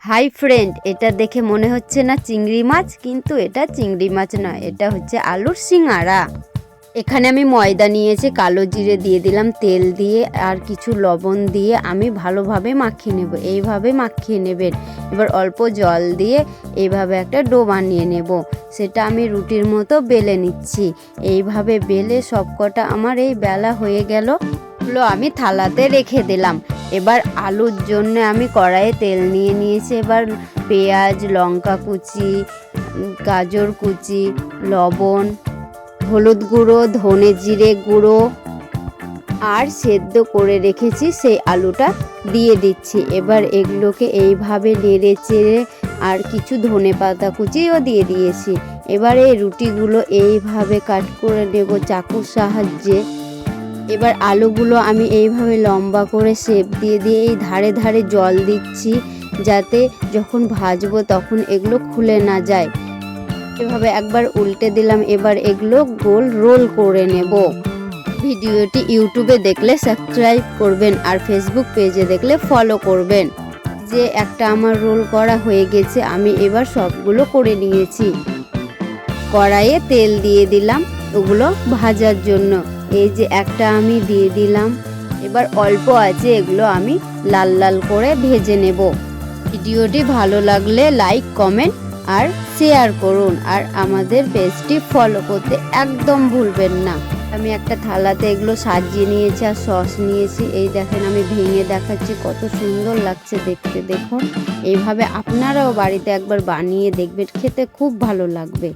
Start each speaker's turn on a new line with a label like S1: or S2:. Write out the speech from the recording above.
S1: Hi friend, এটা দেখে মনে হচ্ছে না চিংড়ি মাছ, কিন্তু এটা চিংড়ি মাছ নয়, এটা হচ্ছে আলুর সিঙ্গারা। এখানে আমি ময়দা নিয়েছি, কালো জিরে দিয়ে দিলাম, তেল দিয়ে আর কিছু লবণ দিয়ে আমি ভালোভাবে মাখিয়ে নেব। এইভাবে মাখিয়ে নেবেন। এবার অল্প জল দিয়ে এইভাবে একটা ডো বানিয়ে নেব। সেটা আমি রুটির মতো বেলে নিচ্ছি। এইভাবে বেলে সবকটা আমার এই বেলা হয়ে গেল। আমি থালাতে রেখে দিলাম। এবার আলুর জন্য আমি কড়াইয়ে তেল নিয়ে নিয়েছি। এবার পেঁয়াজ, লঙ্কা কুচি, গাজর কুচি, লবণ, হলুদ গুঁড়ো, ধনে জিরে গুঁড়ো আর সেদ্ধ করে রেখেছি সেই আলুটা দিয়ে দিচ্ছি। এবার এগুলোকে এইভাবে নেড়ে চেড়ে আর কিছু ধনে পাতা কুচিও দিয়ে দিয়েছি। এবার এই রুটিগুলো এইভাবে কাট করে নেব চাকুর সাহায্যে। এবার আলুগুলো আমি এইভাবে লম্বা করে শেপ দিয়ে দিয়ে এই ধারে ধারে জল দিচ্ছি, যাতে যখন ভাজবো তখন এগুলো খুলে না যায়। এভাবে একবার উল্টে দিলাম। এবার এগুলো গোল রোল করে নেব। ভিডিওটি ইউটিউবে দেখলে সাবস্ক্রাইব করবেন আর ফেসবুক পেজে দেখলে ফলো করবেন। যে একটা আমার রোল করা হয়ে গেছে, আমি এবার সবগুলো করে নিয়েছি। কড়াইয়ে তেল দিয়ে দিলাম ওগুলো ভাজার জন্য। এই যে একটা আমি দিয়ে দিলাম। এবার অল্প আছে, এগুলো আমি লাল লাল করে ভেজে নেব। ভিডিওটি ভালো লাগলে লাইক, কমেন্ট আর শেয়ার করুন, আর আমাদের পেজটি ফলো করতে একদম ভুলবেন না। আমি একটা থালাতে এগুলো সাজিয়ে নিয়েছি আর সস নিয়েছি। এই দেখেন, আমি ভেঙে দেখাচ্ছি, কত সুন্দর লাগছে দেখতে। দেখুন, এইভাবে আপনারাও বাড়িতে একবার বানিয়ে দেখবেন, খেতে খুব ভালো লাগবে।